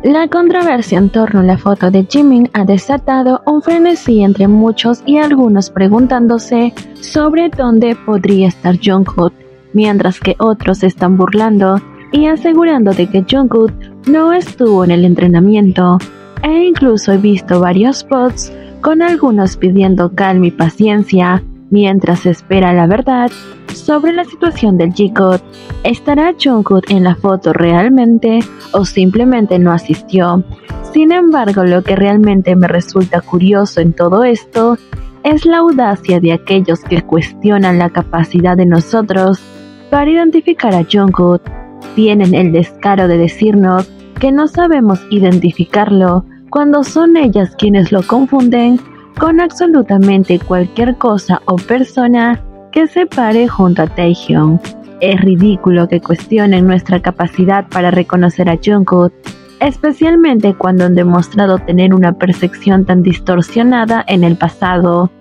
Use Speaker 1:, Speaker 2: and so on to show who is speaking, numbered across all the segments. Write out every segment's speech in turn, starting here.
Speaker 1: La controversia en torno a la foto de Jimin ha desatado un frenesí entre muchos y algunos preguntándose sobre dónde podría estar Jungkook, mientras que otros se están burlando y asegurando de que Jungkook no estuvo en el entrenamiento, e incluso he visto varios posts con algunos pidiendo calma y paciencia mientras se espera la verdad sobre la situación del G-Code. ¿Estará Jungkook en la foto realmente o simplemente no asistió? Sin embargo, lo que realmente me resulta curioso en todo esto es la audacia de aquellos que cuestionan la capacidad de nosotros para identificar a Jungkook. Tienen el descaro de decirnos que no sabemos identificarlo cuando son ellas quienes lo confunden con absolutamente cualquier cosa o persona que se pare junto a Taehyung. Es ridículo que cuestionen nuestra capacidad para reconocer a Jungkook, especialmente cuando han demostrado tener una percepción tan distorsionada en el pasado.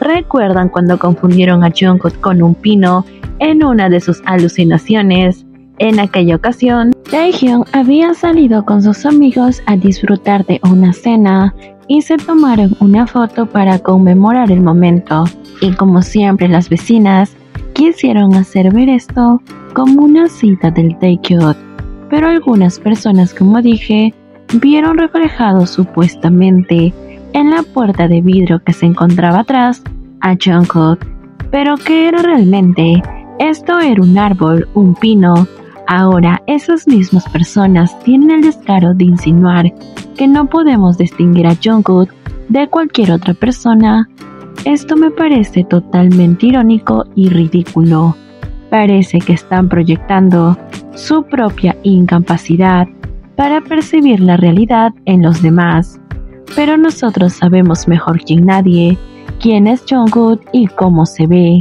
Speaker 1: ¿Recuerdan cuando confundieron a Jungkook con un pino en una de sus alucinaciones? En aquella ocasión, Taehyung había salido con sus amigos a disfrutar de una cena y se tomaron una foto para conmemorar el momento. Y como siempre, las vecinas quisieron hacer ver esto como una cita del Taehyung, pero algunas personas, como dije, vieron reflejado supuestamente en la puerta de vidrio que se encontraba atrás a Jungkook. ¿Pero qué era realmente? Esto era un árbol, un pino. Ahora, esas mismas personas tienen el descaro de insinuar que no podemos distinguir a Jungkook de cualquier otra persona. Esto me parece totalmente irónico y ridículo. Parece que están proyectando su propia incapacidad para percibir la realidad en los demás. Pero nosotros sabemos mejor que nadie quién es Jungkook y cómo se ve.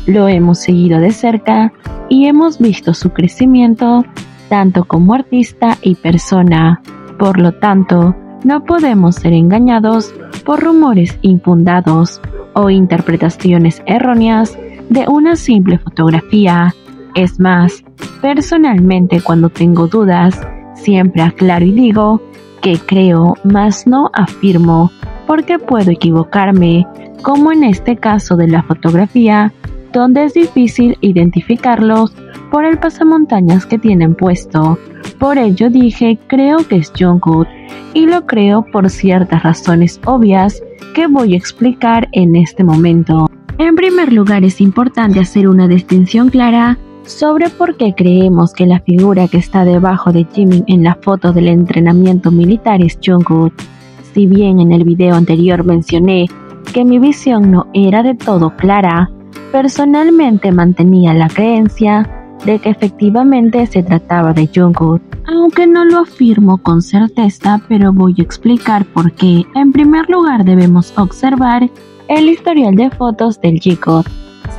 Speaker 1: Lo hemos seguido de cerca y hemos visto su crecimiento tanto como artista y persona. Por lo tanto, no podemos ser engañados por rumores infundados o interpretaciones erróneas de una simple fotografía. Es más, personalmente cuando tengo dudas, siempre aclaro y digo que creo, mas no afirmo, porque puedo equivocarme, como en este caso de la fotografía, donde es difícil identificarlos por el pasamontañas que tienen puesto. Por ello dije, creo que es Jungkook, y lo creo por ciertas razones obvias que voy a explicar en este momento. En primer lugar, es importante hacer una distinción clara sobre por qué creemos que la figura que está debajo de Jimin en la foto del entrenamiento militar es Jungkook. Si bien en el video anterior mencioné que mi visión no era de todo clara, personalmente mantenía la creencia de que efectivamente se trataba de Jungkook, aunque no lo afirmo con certeza, pero voy a explicar por qué. En primer lugar, debemos observar el historial de fotos del G-Code.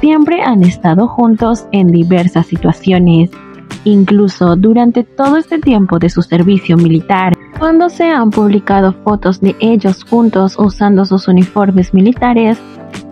Speaker 1: Siempre han estado juntos en diversas situaciones, incluso durante todo este tiempo de su servicio militar. Cuando se han publicado fotos de ellos juntos usando sus uniformes militares,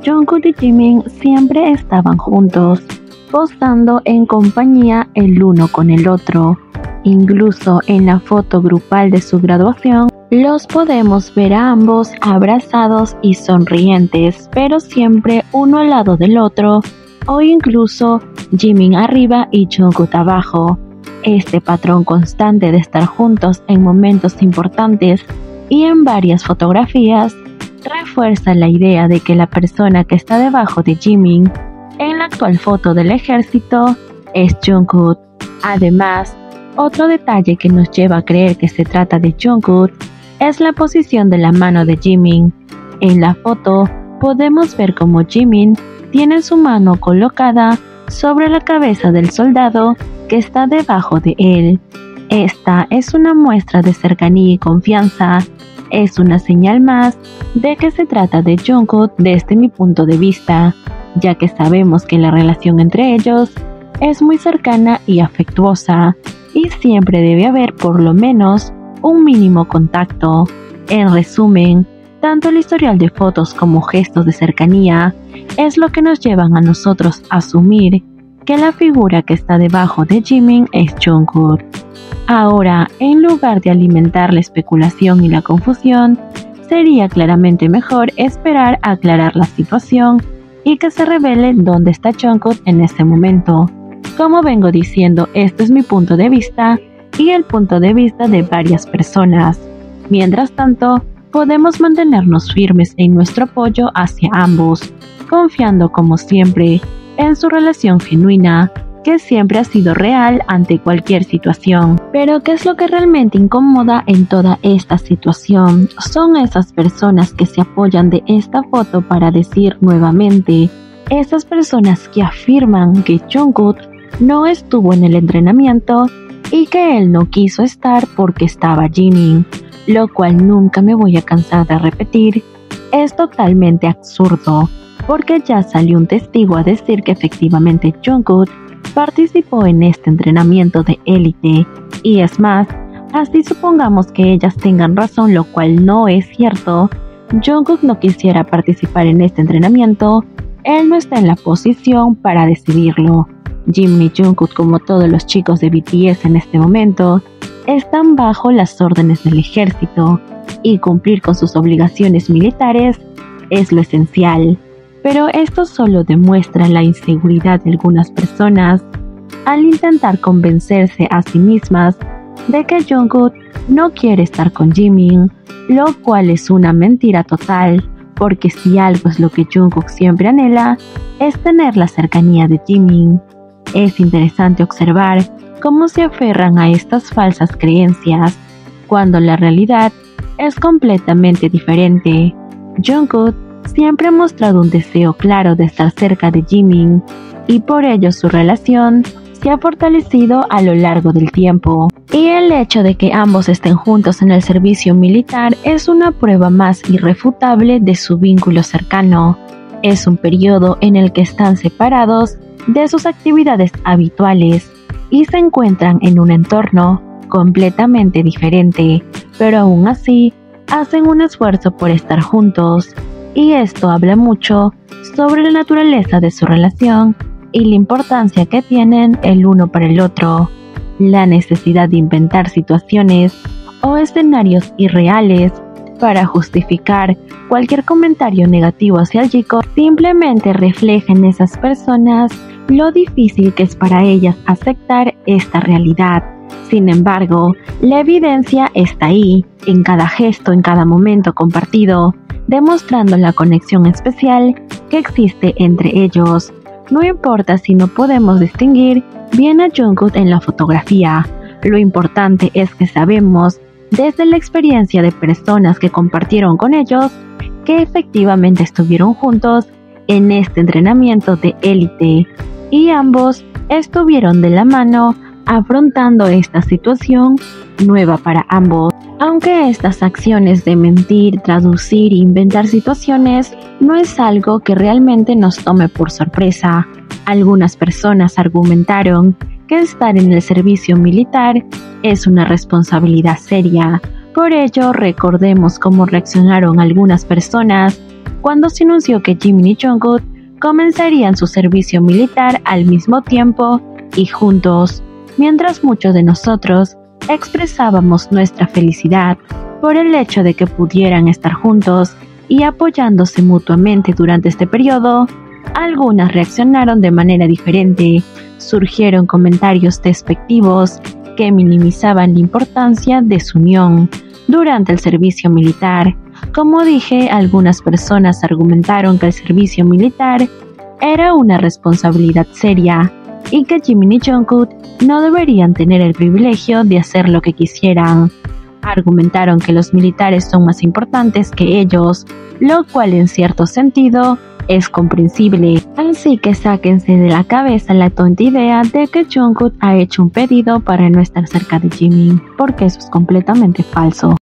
Speaker 1: Jungkook y Jimin siempre estaban juntos, posando en compañía el uno con el otro. Incluso en la foto grupal de su graduación, los podemos ver a ambos abrazados y sonrientes, pero siempre uno al lado del otro, o incluso Jimin arriba y Jungkook abajo. Este patrón constante de estar juntos en momentos importantes y en varias fotografías refuerza la idea de que la persona que está debajo de Jimin en la actual foto del ejército es Jungkook. Además, otro detalle que nos lleva a creer que se trata de Jungkook es la posición de la mano de Jimin. En la foto podemos ver cómo Jimin tiene su mano colocada sobre la cabeza del soldado que está debajo de él. Esta es una muestra de cercanía y confianza. Es una señal más de que se trata de Jungkook desde mi punto de vista, ya que sabemos que la relación entre ellos es muy cercana y afectuosa, y siempre debe haber por lo menos un mínimo contacto. En resumen, tanto el historial de fotos como gestos de cercanía es lo que nos llevan a nosotros a asumir que la figura que está debajo de Jimin es Jungkook. Ahora, en lugar de alimentar la especulación y la confusión, sería claramente mejor esperar a aclarar la situación y que se revele dónde está Jungkook en este momento. Como vengo diciendo, este es mi punto de vista y el punto de vista de varias personas. Mientras tanto, podemos mantenernos firmes en nuestro apoyo hacia ambos, confiando como siempre en su relación genuina, que siempre ha sido real ante cualquier situación. Pero ¿qué es lo que realmente incomoda en toda esta situación? Son esas personas que se apoyan de esta foto para decir nuevamente, esas personas que afirman que Jungkook no estuvo en el entrenamiento y que él no quiso estar porque estaba Jimin, lo cual nunca me voy a cansar de repetir, es totalmente absurdo, porque ya salió un testigo a decir que efectivamente Jungkook participó en este entrenamiento de élite, y es más, así supongamos que ellas tengan razón, lo cual no es cierto, Jungkook no quisiera participar en este entrenamiento, él no está en la posición para decidirlo. Jimin y Jungkook, como todos los chicos de BTS en este momento, están bajo las órdenes del ejército, y cumplir con sus obligaciones militares es lo esencial. Pero esto solo demuestra la inseguridad de algunas personas al intentar convencerse a sí mismas de que Jungkook no quiere estar con Jimin, lo cual es una mentira total, porque si algo es lo que Jungkook siempre anhela, es tener la cercanía de Jimin. Es interesante observar cómo se aferran a estas falsas creencias, cuando la realidad es completamente diferente. Jungkook siempre ha mostrado un deseo claro de estar cerca de Jimin, y por ello su relación se ha fortalecido a lo largo del tiempo. Y el hecho de que ambos estén juntos en el servicio militar es una prueba más irrefutable de su vínculo cercano. Es un periodo en el que están separados de sus actividades habituales y se encuentran en un entorno completamente diferente, pero aún así hacen un esfuerzo por estar juntos. Y esto habla mucho sobre la naturaleza de su relación y la importancia que tienen el uno para el otro. La necesidad de inventar situaciones o escenarios irreales para justificar cualquier comentario negativo hacia el chico simplemente refleja en esas personas lo difícil que es para ellas aceptar esta realidad. Sin embargo, la evidencia está ahí, en cada gesto, en cada momento compartido, demostrando la conexión especial que existe entre ellos. No importa si no podemos distinguir bien a Jungkook en la fotografía, lo importante es que sabemos desde la experiencia de personas que compartieron con ellos que efectivamente estuvieron juntos en este entrenamiento de élite y ambos estuvieron de la mano afrontando esta situación nueva para ambos. Aunque estas acciones de mentir, traducir e inventar situaciones no es algo que realmente nos tome por sorpresa. Algunas personas argumentaron que estar en el servicio militar es una responsabilidad seria. Por ello, recordemos cómo reaccionaron algunas personas cuando se anunció que Jimin y Jungkook comenzarían su servicio militar al mismo tiempo y juntos, mientras muchos de nosotros expresábamos nuestra felicidad por el hecho de que pudieran estar juntos y apoyándose mutuamente durante este periodo. Algunas reaccionaron de manera diferente, surgieron comentarios despectivos que minimizaban la importancia de su unión durante el servicio militar. Como dije, algunas personas argumentaron que el servicio militar era una responsabilidad seria y que Jimin y Jungkook no deberían tener el privilegio de hacer lo que quisieran. Argumentaron que los militares son más importantes que ellos, lo cual en cierto sentido es comprensible. Así que sáquense de la cabeza la tonta idea de que Jungkook ha hecho un pedido para no estar cerca de Jimin, porque eso es completamente falso.